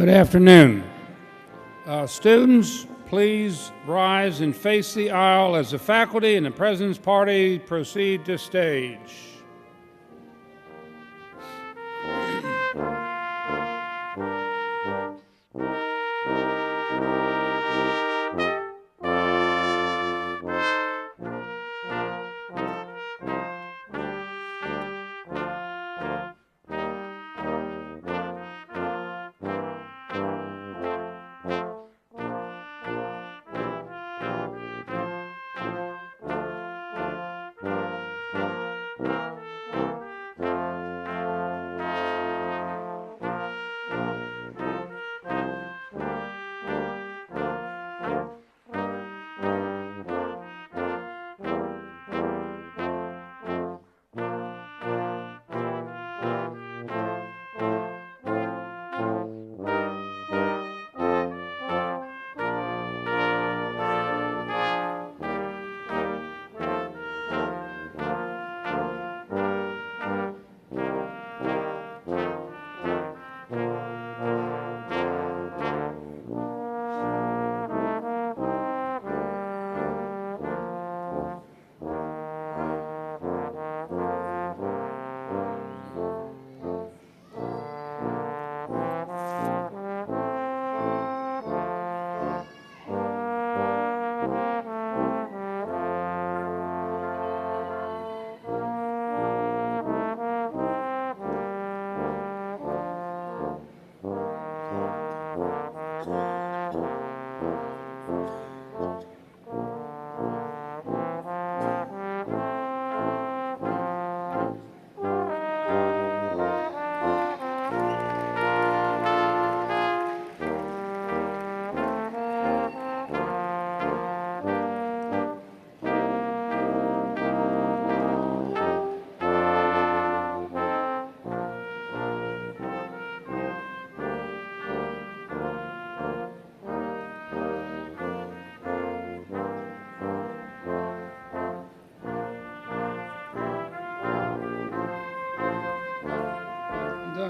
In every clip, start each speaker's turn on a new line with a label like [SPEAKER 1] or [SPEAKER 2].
[SPEAKER 1] Good afternoon. Students, please rise and face the aisle as the faculty and the President's Party proceed to stage.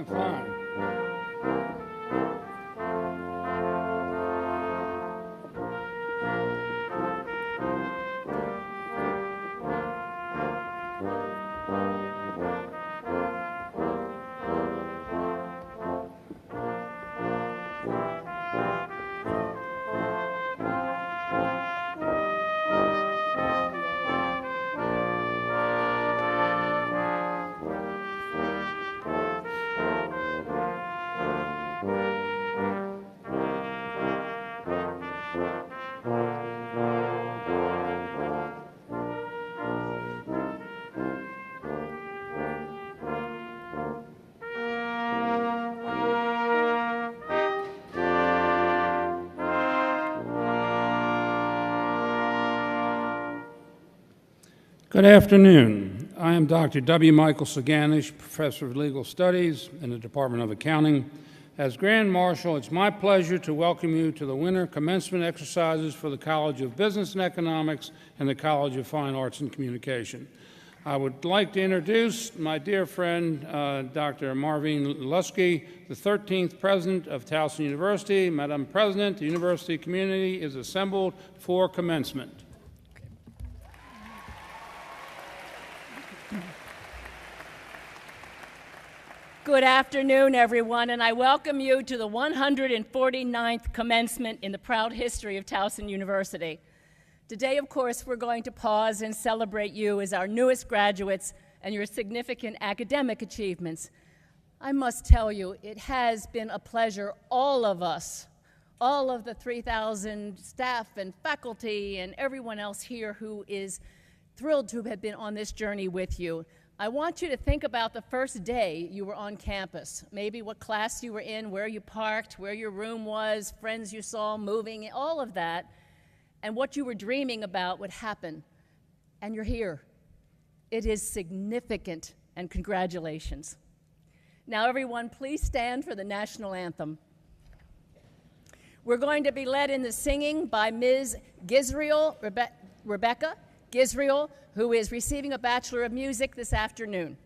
[SPEAKER 1] fine, fine. Good afternoon. I am Dr. W. Michael Saganish, Professor of Legal Studies in the Department of Accounting. As Grand Marshal, it's my pleasure to welcome you to the winter commencement exercises for the College of Business and Economics and the College of Fine Arts and Communication. I would like to introduce my dear friend, Dr. Marvine Lusky, the 13th President of Towson University. Madam President, the university community is assembled for commencement.
[SPEAKER 2] Good afternoon, everyone, and I welcome you to the 149th commencement in the proud history of Towson University. Today, of course, we're going to pause and celebrate you as our newest graduates and your significant academic achievements. I must tell you, it has been a pleasure, all of us, all of the 3,000 staff and faculty and everyone else here who is thrilled to have been on this journey with you. I want you to think about the first day you were on campus, maybe what class you were in, where you parked, where your room was, friends you saw moving, all of that, and what you were dreaming about would happen. And you're here. It is significant, and congratulations. Now, everyone, please stand for the national anthem. We're going to be led in the singing by Ms. Gisriel, Rebecca Gisriel, who is receiving a Bachelor of Music this afternoon.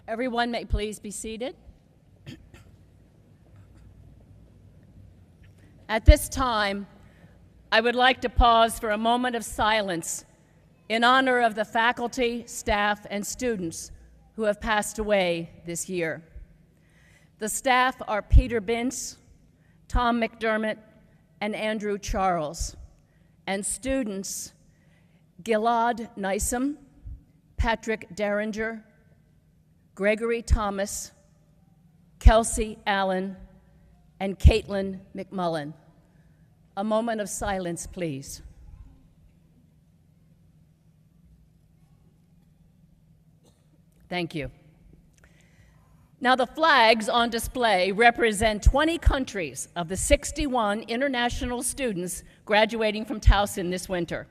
[SPEAKER 2] Everyone may please be seated. At this time, I would like to pause for a moment of silence in honor of the faculty, staff, and students who have passed away this year. The staff are Peter Bintz, Tom McDermott, and Andrew Charles, and students Gilad Nisom, Patrick Derringer, Gregory Thomas, Kelsey Allen, and Caitlin McMullen. A moment of silence, please. Thank you. Now, the flags on display represent 20 countries of the 61 international students graduating from Towson this winter.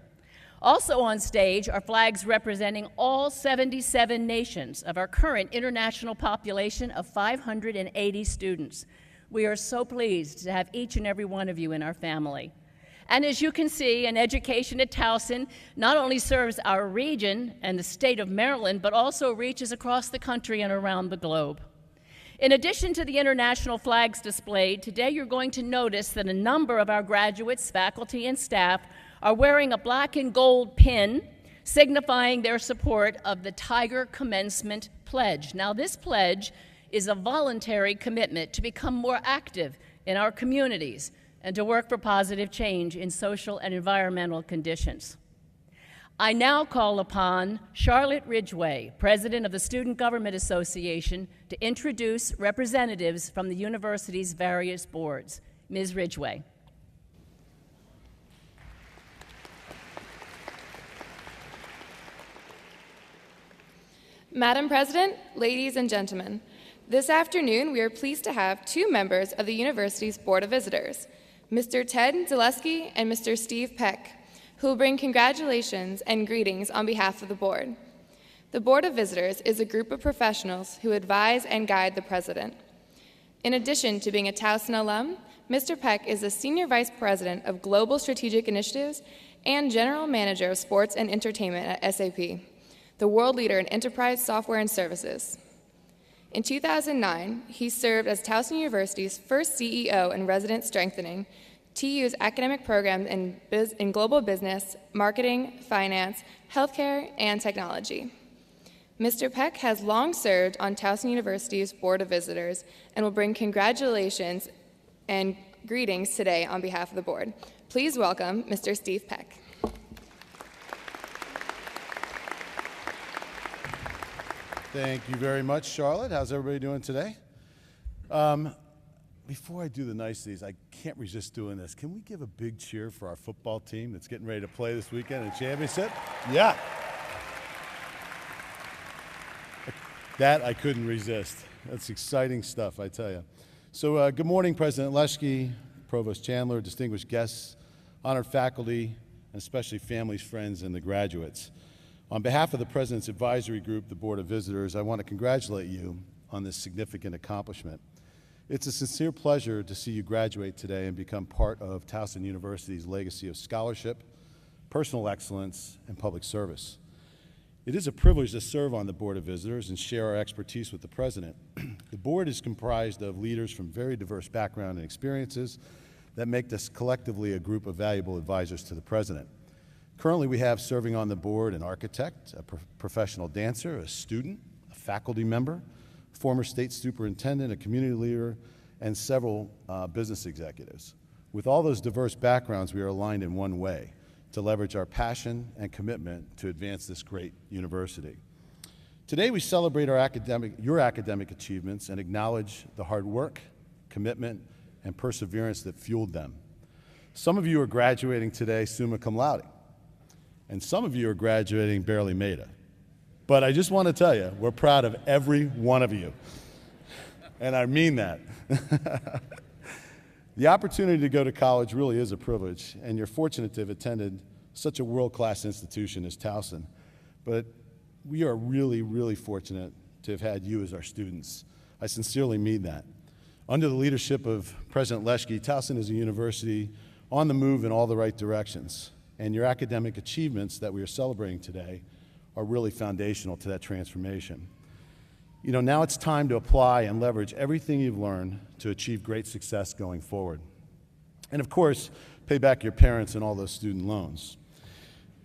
[SPEAKER 2] Also on stage are flags representing all 77 nations of our current international population of 580 students. We are so pleased to have each and every one of you in our family. And as you can see, an education at Towson not only serves our region and the state of Maryland, but also reaches across the country and around the globe. In addition to the international flags displayed, today you're going to notice that a number of our graduates, faculty, and staff are wearing a black and gold pin signifying their support of the Tiger Commencement Pledge. Now, this pledge is a voluntary commitment to become more active in our communities and to work for positive change in social and environmental conditions. I now call upon Charlotte Ridgway, President of the Student Government Association, to introduce representatives from the university's various boards. Ms. Ridgway.
[SPEAKER 3] Madam President, ladies and gentlemen, this afternoon we are pleased to have two members of the university's Board of Visitors, Mr. Ted Zaleski and Mr. Steve Peck, who will bring congratulations and greetings on behalf of the board. The Board of Visitors is a group of professionals who advise and guide the president. In addition to being a Towson alum, Mr. Peck is the Senior Vice President of Global Strategic Initiatives and General Manager of Sports and Entertainment at SAP, the world leader in enterprise software and services. In 2009, he served as Towson University's first CEO in resident strengthening, TU's academic programs in global business, marketing, finance, healthcare, and technology. Mr. Peck has long served on Towson University's Board of Visitors and will bring congratulations and greetings today on behalf of the board. Please welcome Mr. Steve Peck.
[SPEAKER 4] Thank you very much, Charlotte. How's everybody doing today? Before I do the niceties, I can't resist doing this. Can we give a big cheer for our football team that's getting ready to play this weekend in the championship? Yeah. That I couldn't resist. That's exciting stuff, I tell you. So good morning, President Leschke, Provost Chandler, distinguished guests, honored faculty, and especially families, friends, and the graduates. On behalf of the President's Advisory Group, the Board of Visitors, I want to congratulate you on this significant accomplishment. It's a sincere pleasure to see you graduate today and become part of Towson University's legacy of scholarship, personal excellence, and public service. It is a privilege to serve on the Board of Visitors and share our expertise with the President. The Board is comprised of leaders from very diverse backgrounds and experiences that make us collectively a group of valuable advisors to the President. Currently, we have serving on the board an architect, a professional dancer, a student, a faculty member, former state superintendent, a community leader, and several business executives. With all those diverse backgrounds, we are aligned in one way, to leverage our passion and commitment to advance this great university. Today, we celebrate your academic achievements and acknowledge the hard work, commitment, and perseverance that fueled them. Some of you are graduating today summa cum laude, and some of you are graduating barely made it. But I just want to tell you, we're proud of every one of you. And I mean that. The opportunity to go to college really is a privilege, and you're fortunate to have attended such a world-class institution as Towson. But we are really, really fortunate to have had you as our students. I sincerely mean that. Under the leadership of President Leschke, Towson is a university on the move in all the right directions. And your academic achievements that we are celebrating today are really foundational to that transformation. You know, now it's time to apply and leverage everything you've learned to achieve great success going forward. And of course, pay back your parents and all those student loans.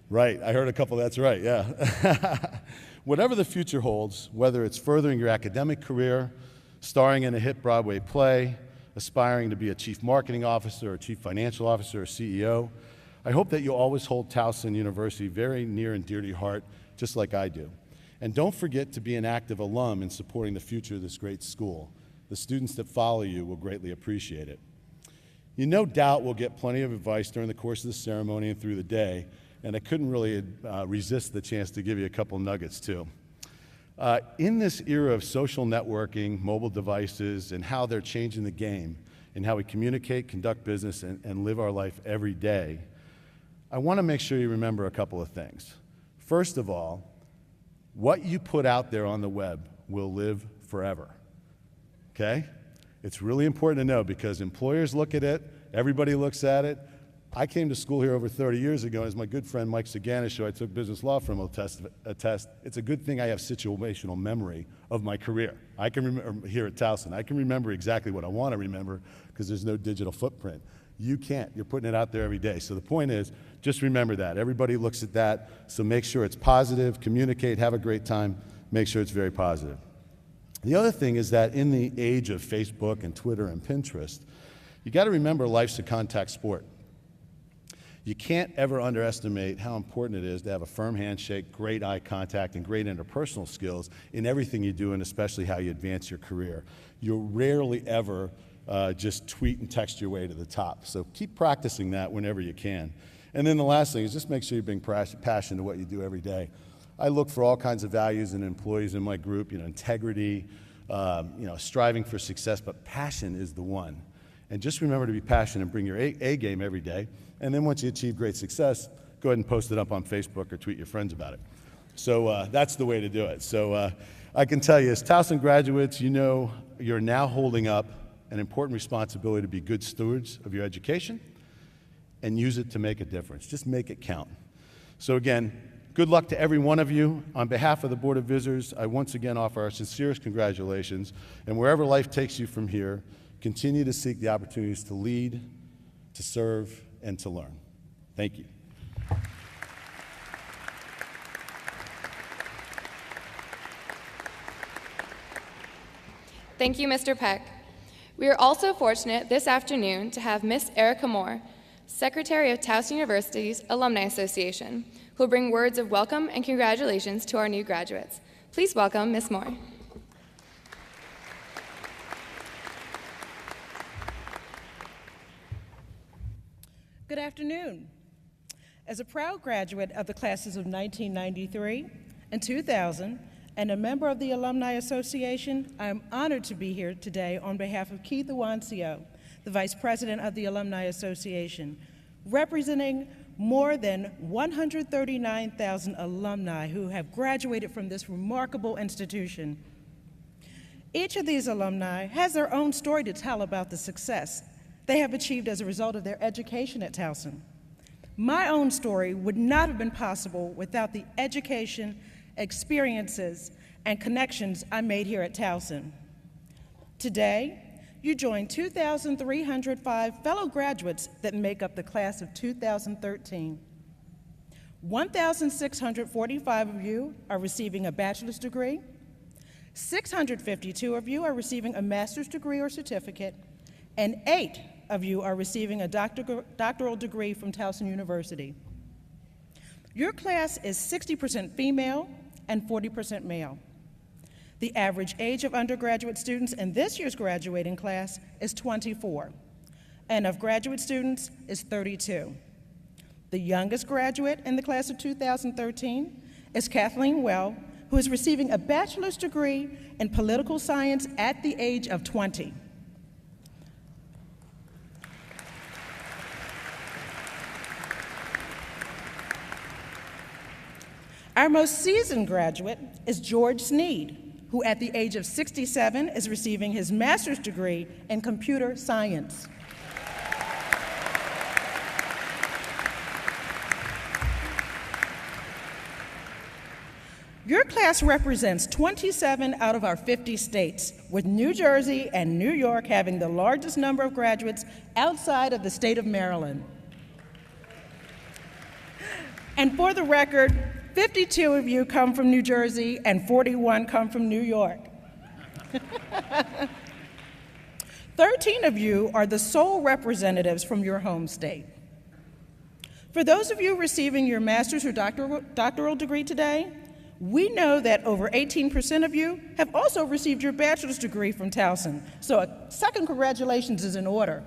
[SPEAKER 4] Right, I heard a couple, that's right, yeah. Whatever the future holds, whether it's furthering your academic career, starring in a hit Broadway play, aspiring to be a chief marketing officer, or chief financial officer, or CEO, I hope that you'll always hold Towson University very near and dear to your heart, just like I do. And don't forget to be an active alum in supporting the future of this great school. The students that follow you will greatly appreciate it. You no doubt will get plenty of advice during the course of the ceremony and through the day, and I couldn't really resist the chance to give you a couple nuggets too. In this era of social networking, mobile devices, and how they're changing the game in how we communicate, conduct business, and live our life every day, I want to make sure you remember a couple of things. First of all, what you put out there on the web will live forever, okay? It's really important to know because employers look at it, everybody looks at it. I came to school here over 30 years ago, as my good friend Mike Saganish, who I took business law from, will attest. It's a good thing I have situational memory of my career. I can remember here at Towson, I can remember exactly what I want to remember because there's no digital footprint. You can't. You're putting it out there every day. So the point is, just remember that. Everybody looks at that, so make sure it's positive, communicate, have a great time, make sure it's very positive. The other thing is that in the age of Facebook and Twitter and Pinterest, you got to remember life's a contact sport. You can't ever underestimate how important it is to have a firm handshake, great eye contact, and great interpersonal skills in everything you do, and especially how you advance your career. You'll rarely ever just tweet and text your way to the top. So keep practicing that whenever you can. And then the last thing is just make sure you bring passion to what you do every day. I look for all kinds of values in employees in my group, integrity, striving for success, but passion is the one. And just remember to be passionate and bring your A game every day. And then once you achieve great success, go ahead and post it up on Facebook or tweet your friends about it. So that's the way to do it. So I can tell you, as Towson graduates, you're now holding up an important responsibility to be good stewards of your education and use it to make a difference. Just make it count. So again, good luck to every one of you. On behalf of the Board of Visitors, I once again offer our sincerest congratulations. And wherever life takes you from here, continue to seek the opportunities to lead, to serve, and to learn. Thank you.
[SPEAKER 3] Thank you, Mr. Peck. We are also fortunate this afternoon to have Miss Erica Moore, Secretary of Towson University's Alumni Association, who will bring words of welcome and congratulations to our new graduates. Please welcome Miss Moore.
[SPEAKER 5] Good afternoon. As a proud graduate of the classes of 1993 and 2000 and a member of the Alumni Association, I am honored to be here today on behalf of Keith Iwancio, the Vice President of the Alumni Association, representing more than 139,000 alumni who have graduated from this remarkable institution. Each of these alumni has their own story to tell about the success they have achieved as a result of their education at Towson. My own story would not have been possible without the education, experiences, and connections I made here at Towson. Today, you join 2,305 fellow graduates that make up the class of 2013. 1,645 of you are receiving a bachelor's degree, 652 of you are receiving a master's degree or certificate, and 8 of you are receiving a doctoral degree from Towson University. Your class is 60% female and 40% male. The average age of undergraduate students in this year's graduating class is 24, and of graduate students is 32. The youngest graduate in the class of 2013 is Kathleen Well, who is receiving a bachelor's degree in political science at the age of 20. Our most seasoned graduate is George Sneed, who at the age of 67 is receiving his master's degree in computer science. Your class represents 27 out of our 50 states, with New Jersey and New York having the largest number of graduates outside of the state of Maryland. And for the record, 52 of you come from New Jersey and 41 come from New York. 13 of you are the sole representatives from your home state. For those of you receiving your master's or doctoral degree today, we know that over 18% of you have also received your bachelor's degree from Towson, so a second congratulations is in order.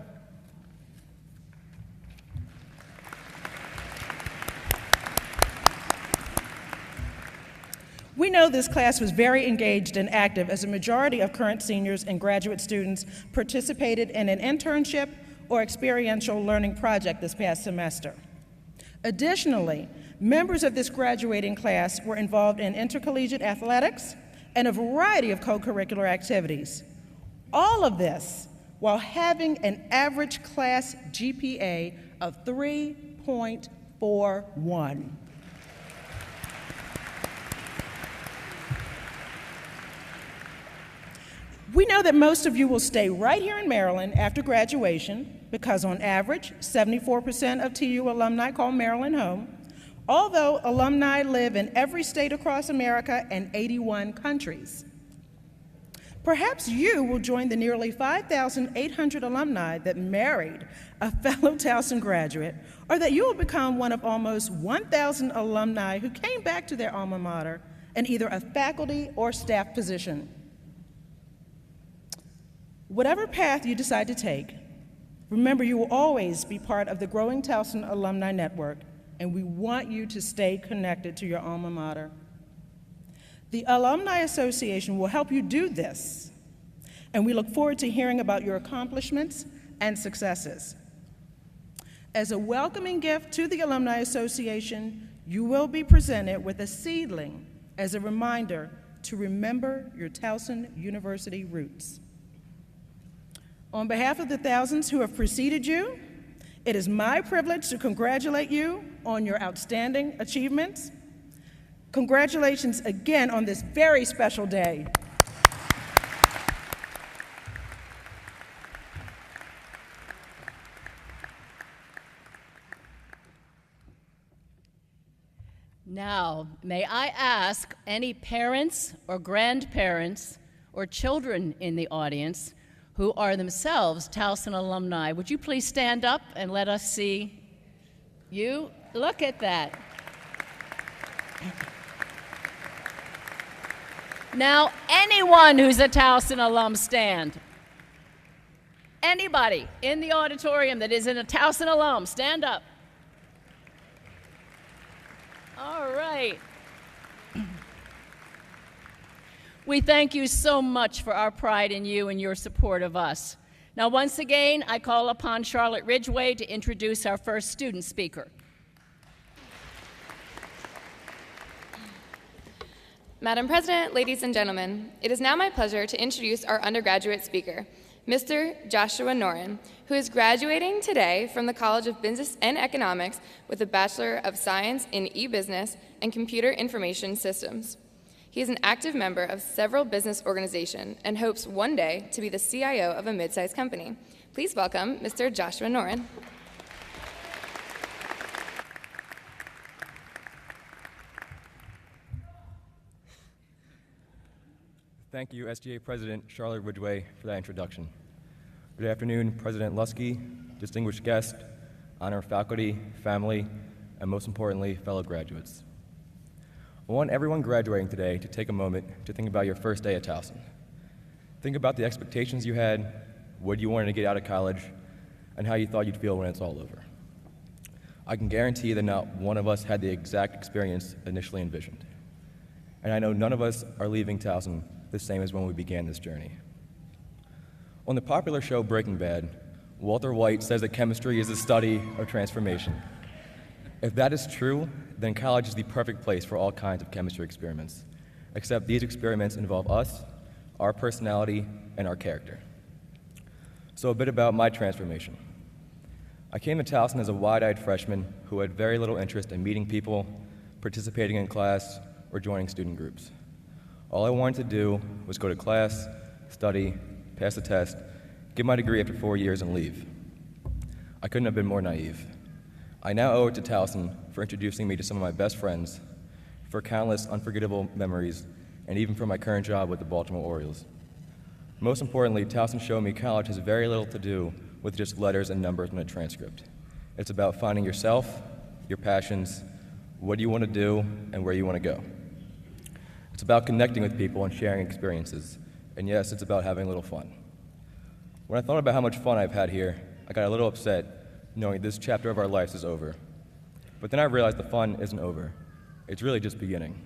[SPEAKER 5] We know this class was very engaged and active as a majority of current seniors and graduate students participated in an internship or experiential learning project this past semester. Additionally, members of this graduating class were involved in intercollegiate athletics and a variety of co-curricular activities. All of this while having an average class GPA of 3.41. We know that most of you will stay right here in Maryland after graduation because on average, 74% of TU alumni call Maryland home, although alumni live in every state across America and 81 countries. Perhaps you will join the nearly 5,800 alumni that married a fellow Towson graduate, or that you will become one of almost 1,000 alumni who came back to their alma mater in either a faculty or staff position. Whatever path you decide to take, remember you will always be part of the growing Towson Alumni Network, and we want you to stay connected to your alma mater. The Alumni Association will help you do this, and we look forward to hearing about your accomplishments and successes. As a welcoming gift to the Alumni Association, you will be presented with a seedling as a reminder to remember your Towson University roots. On behalf of the thousands who have preceded you, it is my privilege to congratulate you on your outstanding achievements. Congratulations again on this very special day.
[SPEAKER 2] Now, may I ask any parents or grandparents or children in the audience who are themselves Towson alumni, would you please stand up and let us see you? Look at that. Now, anyone who's a Towson alum, stand. Anybody in the auditorium that isn't a Towson alum, stand up. All right. We thank you so much for our pride in you and your support of us. Now, once again, I call upon Charlotte Ridgway to introduce our first student speaker.
[SPEAKER 3] Madam President, ladies and gentlemen, it is now my pleasure to introduce our undergraduate speaker, Mr. Joshua Noren, who is graduating today from the College of Business and Economics with a Bachelor of Science in E-Business and Computer Information Systems. He is an active member of several business organizations and hopes one day to be the CIO of a mid-sized company. Please welcome Mr. Joshua Noren.
[SPEAKER 6] Thank you, SGA President Charlotte Ridgway, for that introduction. Good afternoon, President Lusky, distinguished guests, honored faculty, family, and most importantly, fellow graduates. I want everyone graduating today to take a moment to think about your first day at Towson. Think about the expectations you had, what you wanted to get out of college, and how you thought you'd feel when it's all over. I can guarantee that not one of us had the exact experience initially envisioned. And I know none of us are leaving Towson the same as when we began this journey. On the popular show Breaking Bad, Walter White says that chemistry is the study of transformation. If that is true, then college is the perfect place for all kinds of chemistry experiments, except these experiments involve us, our personality, and our character. So a bit about my transformation. I came to Towson as a wide-eyed freshman who had very little interest in meeting people, participating in class, or joining student groups. All I wanted to do was go to class, study, pass the test, get my degree after 4 years, and leave. I couldn't have been more naive. I now owe it to Towson for introducing me to some of my best friends, for countless unforgettable memories, and even for my current job with the Baltimore Orioles. Most importantly, Towson showed me college has very little to do with just letters and numbers on a transcript. It's about finding yourself, your passions, what you want to do, and where you want to go. It's about connecting with people and sharing experiences. And yes, it's about having a little fun. When I thought about how much fun I've had here, I got a little upset knowing this chapter of our lives is over. But then I realized the fun isn't over. It's really just beginning.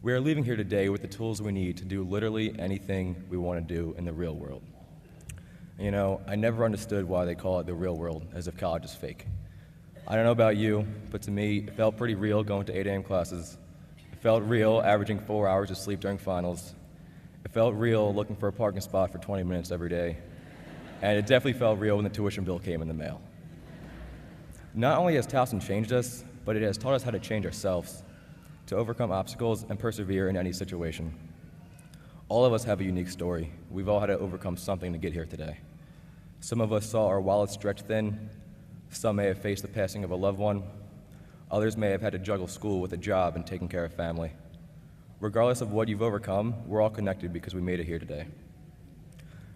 [SPEAKER 6] We are leaving here today with the tools we need to do literally anything we want to do in the real world. You know, I never understood why they call it the real world, as if college is fake. I don't know about you, but to me, it felt pretty real going to 8 a.m. classes. It felt real averaging 4 hours of sleep during finals. It felt real looking for a parking spot for 20 minutes every day. And it definitely felt real when the tuition bill came in the mail. Not only has Towson changed us, but it has taught us how to change ourselves, to overcome obstacles and persevere in any situation. All of us have a unique story. We've all had to overcome something to get here today. Some of us saw our wallets stretched thin. Some may have faced the passing of a loved one. Others may have had to juggle school with a job and taking care of family. Regardless of what you've overcome, we're all connected because we made it here today.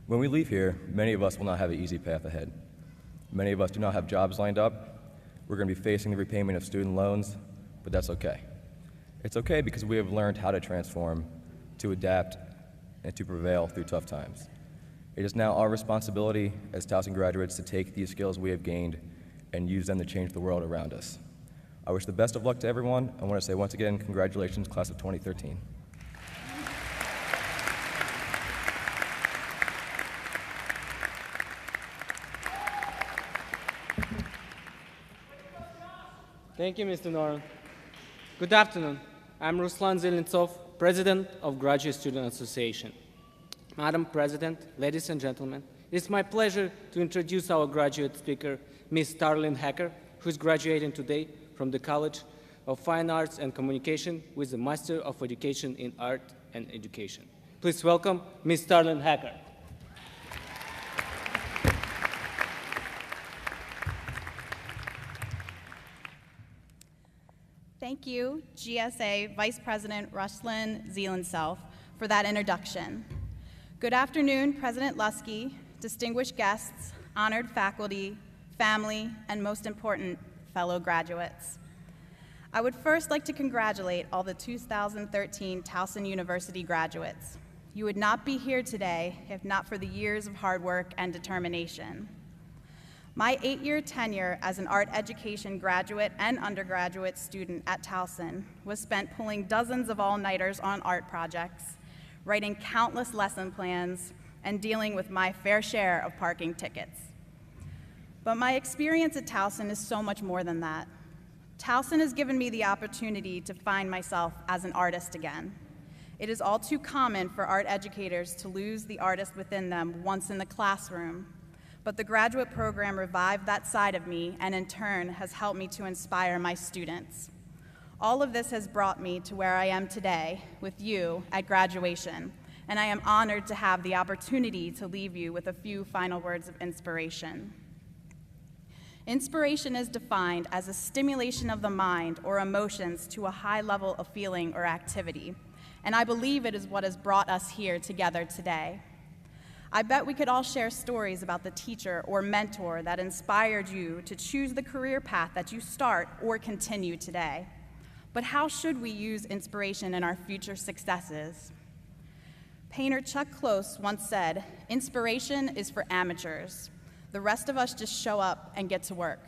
[SPEAKER 6] When we leave here, many of us will not have an easy path ahead. Many of us do not have jobs lined up. We're going to be facing the repayment of student loans, but that's okay. It's okay because we have learned how to transform, to adapt, and to prevail through tough times. It is now our responsibility as Towson graduates to take these skills we have gained and use them to change the world around us. I wish the best of luck to everyone. I want to say once again, congratulations, class of 2013.
[SPEAKER 7] Thank you, Mr. Noran. Good afternoon. I'm Ruslan Zelintsov, President of Graduate Student Association. Madam President, ladies and gentlemen, it's my pleasure to introduce our graduate speaker, Ms. Starlyn Hacker, who is graduating today from the College of Fine Arts and Communication with a Master of Education in Art and Education. Please welcome Ms. Starlyn Hacker.
[SPEAKER 8] Thank you, GSA Vice President Ruslan Zelintsov, for that introduction. Good afternoon, President Lusky, distinguished guests, honored faculty, family, and most important, fellow graduates. I would first like to congratulate all the 2013 Towson University graduates. You would not be here today if not for the years of hard work and determination. My 8-year tenure as an art education graduate and undergraduate student at Towson was spent pulling dozens of all-nighters on art projects, writing countless lesson plans, and dealing with my fair share of parking tickets. But my experience at Towson is so much more than that. Towson has given me the opportunity to find myself as an artist again. It is all too common for art educators to lose the artist within them once in the classroom, but the graduate program revived that side of me and in turn has helped me to inspire my students. All of this has brought me to where I am today with you at graduation, and I am honored to have the opportunity to leave you with a few final words of inspiration. Inspiration is defined as a stimulation of the mind or emotions to a high level of feeling or activity, and I believe it is what has brought us here together today. I bet we could all share stories about the teacher or mentor that inspired you to choose the career path that you start or continue today. But how should we use inspiration in our future successes? Painter Chuck Close once said, "Inspiration is for amateurs. The rest of us just show up and get to work."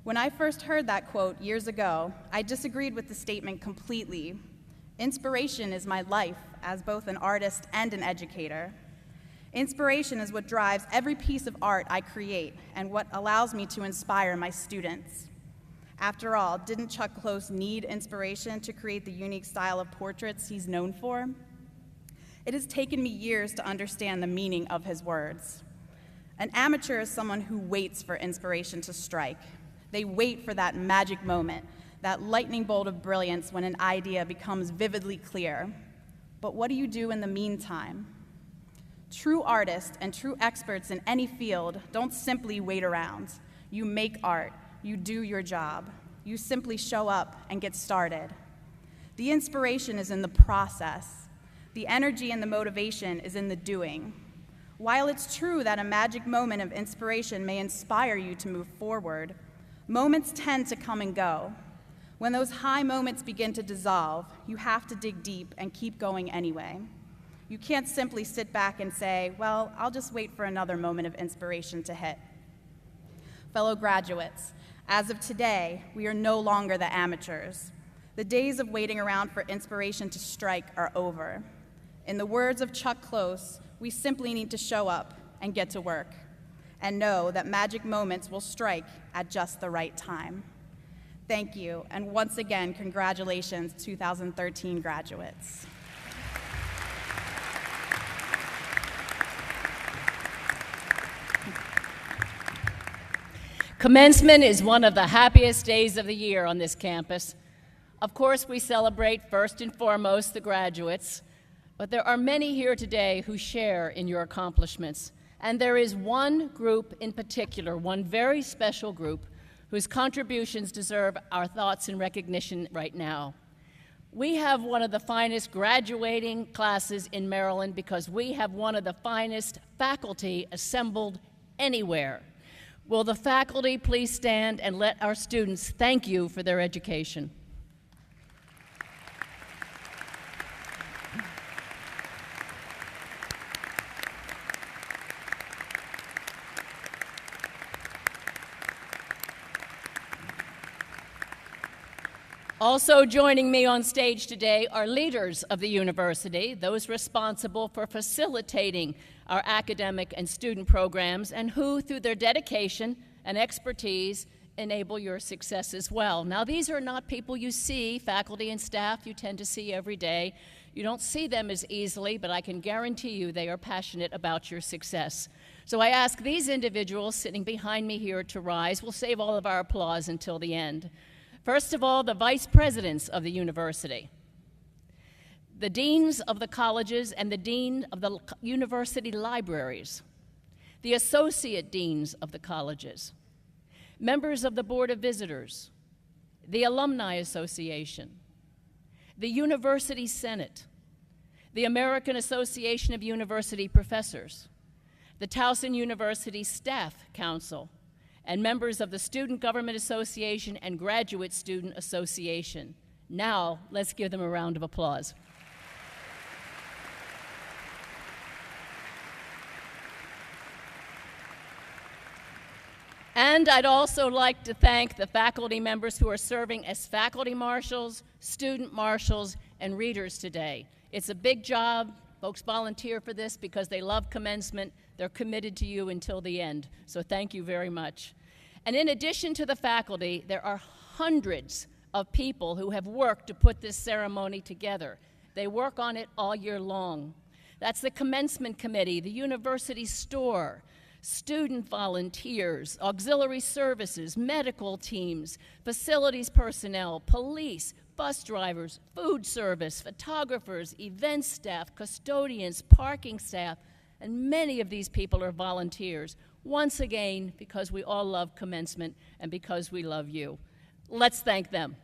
[SPEAKER 8] When I first heard that quote years ago, I disagreed with the statement completely. Inspiration is my life as both an artist and an educator. Inspiration is what drives every piece of art I create and what allows me to inspire my students. After all, didn't Chuck Close need inspiration to create the unique style of portraits he's known for? It has taken me years to understand the meaning of his words. An amateur is someone who waits for inspiration to strike. They wait for that magic moment, that lightning bolt of brilliance when an idea becomes vividly clear. But what do you do in the meantime? True artists and true experts in any field don't simply wait around. You make art. You do your job. You simply show up and get started. The inspiration is in the process. The energy and the motivation is in the doing. While it's true that a magic moment of inspiration may inspire you to move forward, moments tend to come and go. When those high moments begin to dissolve, you have to dig deep and keep going anyway. You can't simply sit back and say, well, I'll just wait for another moment of inspiration to hit. Fellow graduates, as of today, we are no longer the amateurs. The days of waiting around for inspiration to strike are over. In the words of Chuck Close, we simply need to show up and get to work and know that magic moments will strike at just the right time. Thank you, and once again, congratulations, 2013 graduates.
[SPEAKER 2] Commencement is one of the happiest days of the year on this campus. Of course, we celebrate first and foremost the graduates, but there are many here today who share in your accomplishments. And there is one group in particular, one very special group, whose contributions deserve our thoughts and recognition right now. We have one of the finest graduating classes in Maryland because we have one of the finest faculty assembled anywhere. Will the faculty please stand and let our students thank you for their education? Also joining me on stage today are leaders of the university, those responsible for facilitating our academic and student programs, and who, through their dedication and expertise, enable your success as well. Now, these are not people you see, faculty and staff you tend to see every day. You don't see them as easily, but I can guarantee you they are passionate about your success. So I ask these individuals sitting behind me here to rise. We'll save all of our applause until the end. First of all, the vice presidents of the university, the deans of the colleges and the dean of the university libraries, the associate deans of the colleges, members of the Board of Visitors, the Alumni Association, the University Senate, the American Association of University Professors, the Towson University Staff Council, and members of the Student Government Association and Graduate Student Association. Now, let's give them a round of applause. And I'd also like to thank the faculty members who are serving as faculty marshals, student marshals, and readers today. It's a big job. Folks volunteer for this because they love commencement. They're committed to you until the end. So thank you very much. And in addition to the faculty, there are hundreds of people who have worked to put this ceremony together. They work on it all year long. That's the commencement committee, the university store, student volunteers, auxiliary services, medical teams, facilities personnel, police, bus drivers, food service, photographers, event staff, custodians, parking staff, and many of these people are volunteers. Once again, because we all love commencement and because we love you. Let's thank them.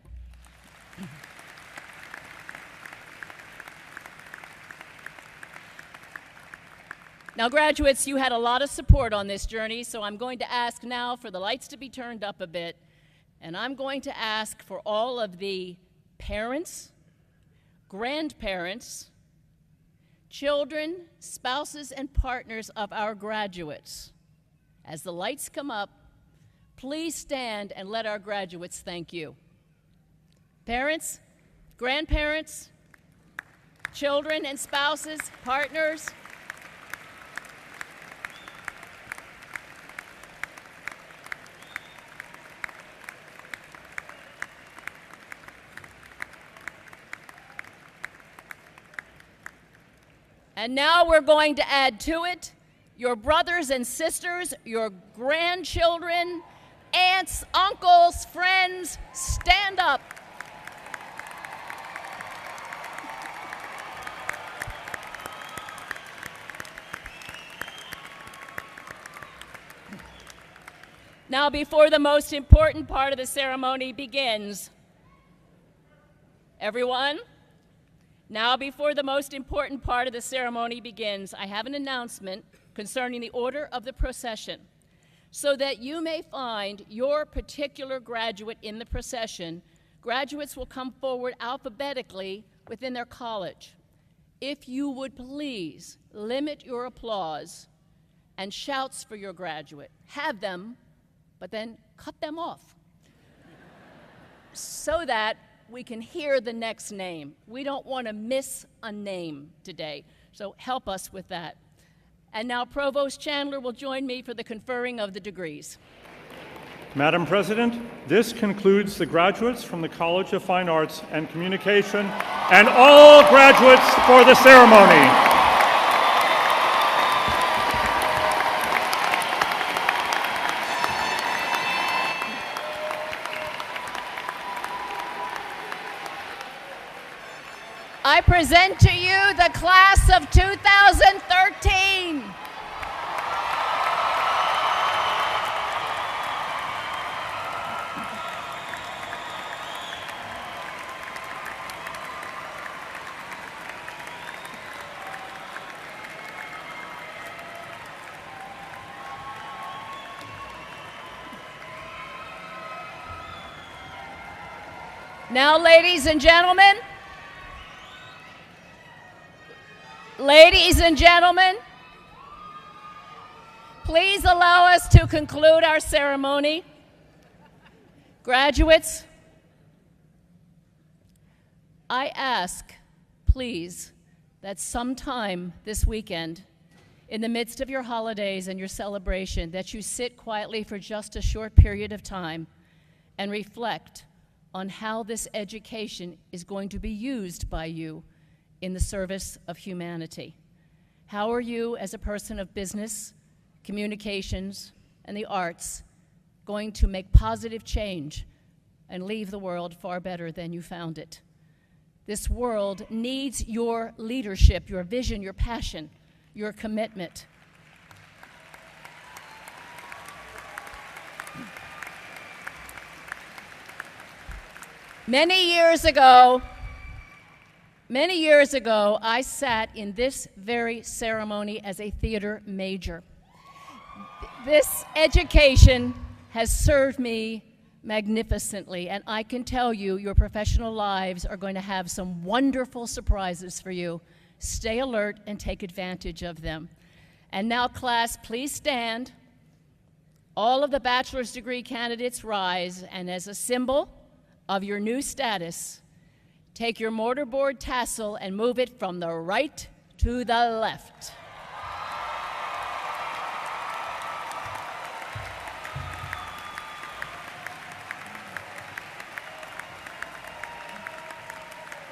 [SPEAKER 2] Now, graduates, you had a lot of support on this journey, so I'm going to ask now for the lights to be turned up a bit, and I'm going to ask for all of the parents, grandparents, children, spouses, and partners of our graduates. As the lights come up, please stand and let our graduates thank you. Parents, grandparents, children and spouses, partners. And now we're going to add to it your brothers and sisters, your grandchildren, aunts, uncles, friends. Stand up. Now, before the most important part of the ceremony begins, everyone, now before the most important part of the ceremony begins, I have an announcement concerning the order of the procession. So that you may find your particular graduate in the procession, graduates will come forward alphabetically within their college. If you would please limit your applause and shouts for your graduate. Have them, but then cut them off so that we can hear the next name. We don't want to miss a name today, so help us with that. And now Provost Chandler will join me for the conferring of the degrees.
[SPEAKER 9] Madam President, this concludes the graduates from the College of Fine Arts and Communication and all graduates for the ceremony.
[SPEAKER 2] I present to you the class of 2013. Now, ladies and gentlemen, please allow us to conclude our ceremony. Graduates, I ask, please, that sometime this weekend, in the midst of your holidays and your celebration, that you sit quietly for just a short period of time and reflect on how this education is going to be used by you in the service of humanity. How are you, as a person of business, communications, and the arts, going to make positive change and leave the world far better than you found it? This world needs your leadership, your vision, your passion, your commitment. Many years ago, I sat in this very ceremony as a theater major. This education has served me magnificently, and I can tell you your professional lives are going to have some wonderful surprises for you. Stay alert and take advantage of them. And now, class, please stand. All of the bachelor's degree candidates rise, and as a symbol of your new status, take your mortarboard tassel and move it from the right to the left.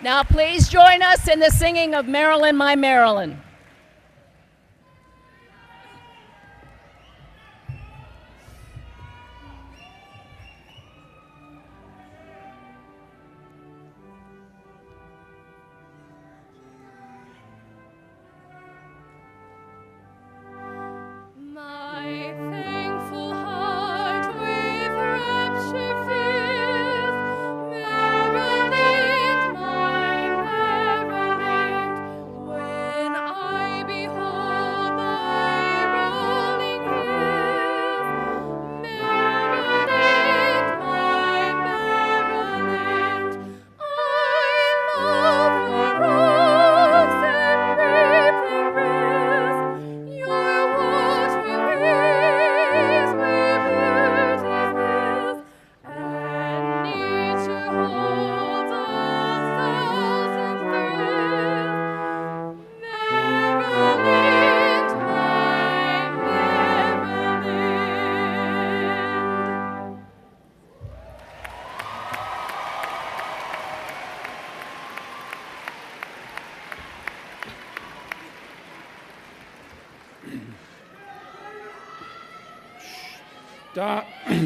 [SPEAKER 2] Now please join us in the singing of Maryland, My Maryland.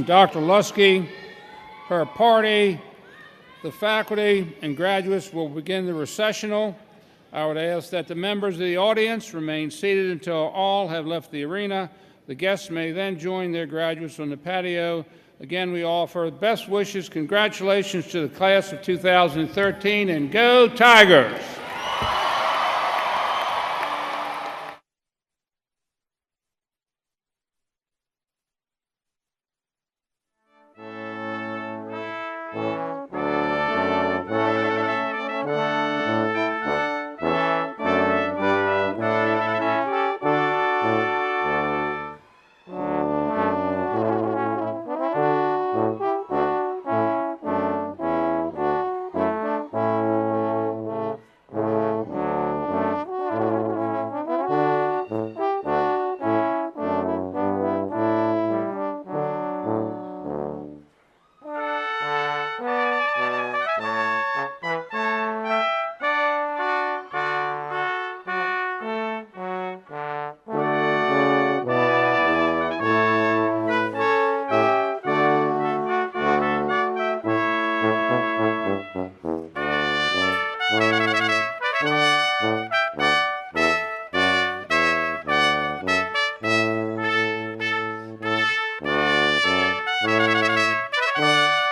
[SPEAKER 1] Dr. Lusky, her party, the faculty, and graduates will begin the recessional. I would ask that the members of the audience remain seated until all have left the arena. The guests may then join their graduates on the patio. Again, we offer best wishes, congratulations to the class of 2013, and go Tigers!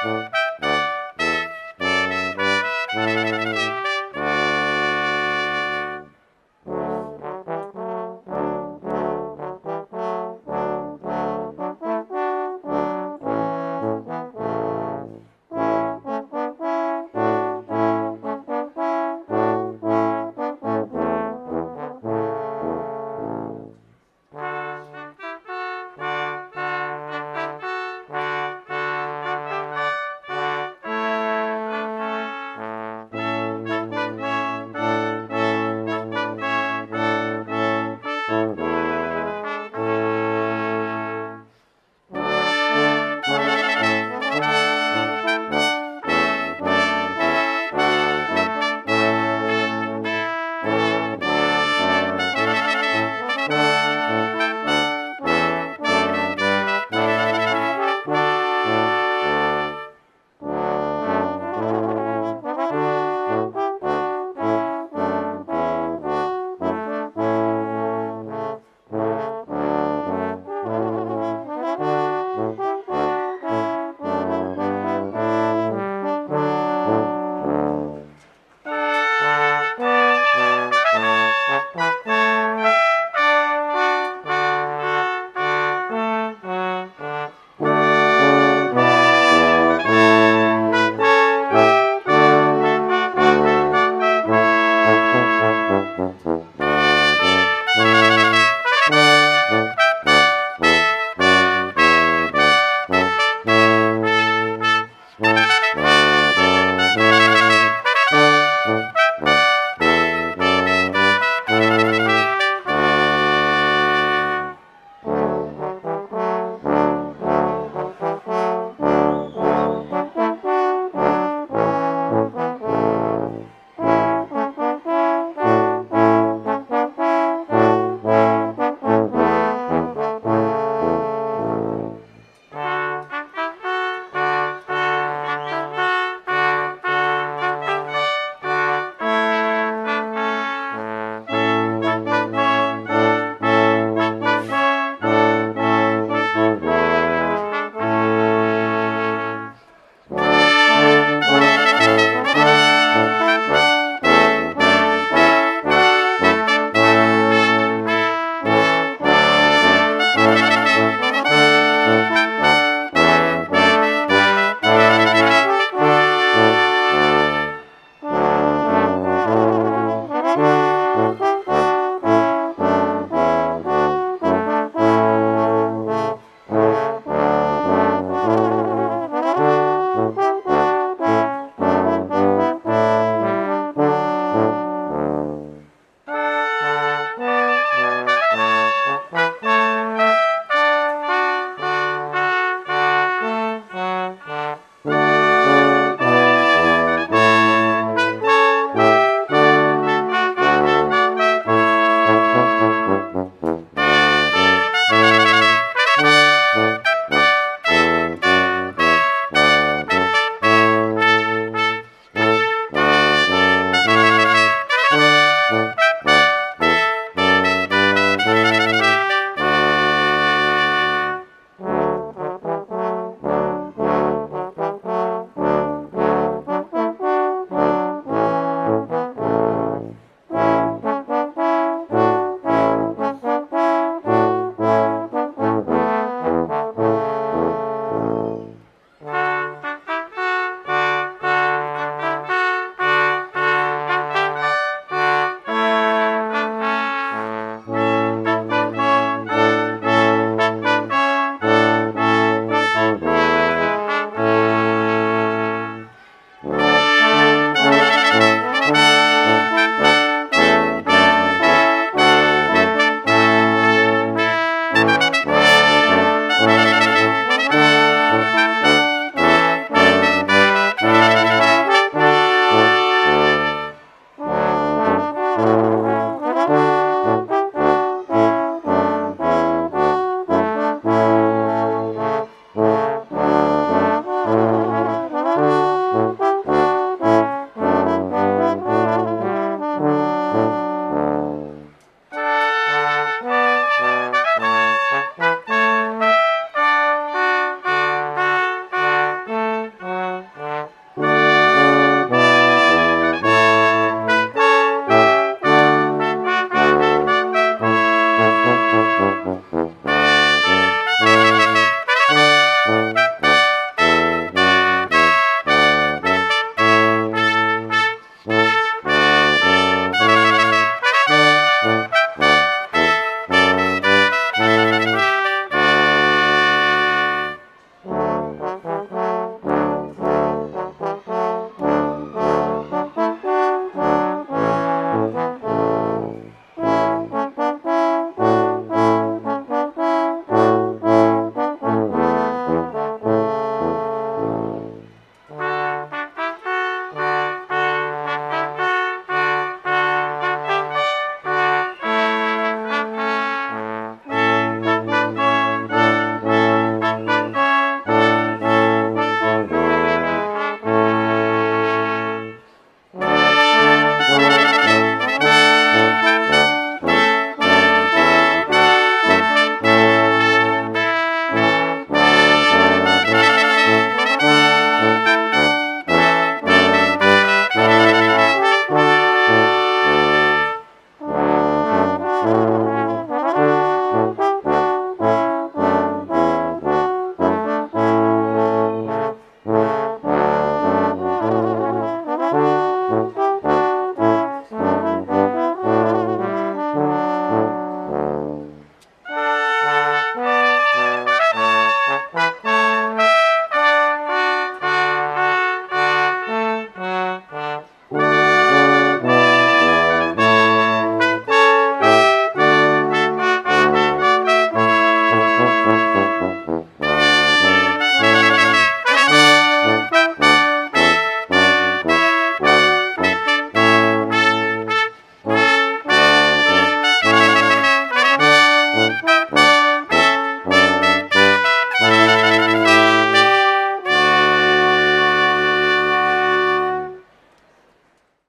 [SPEAKER 4] Thank you.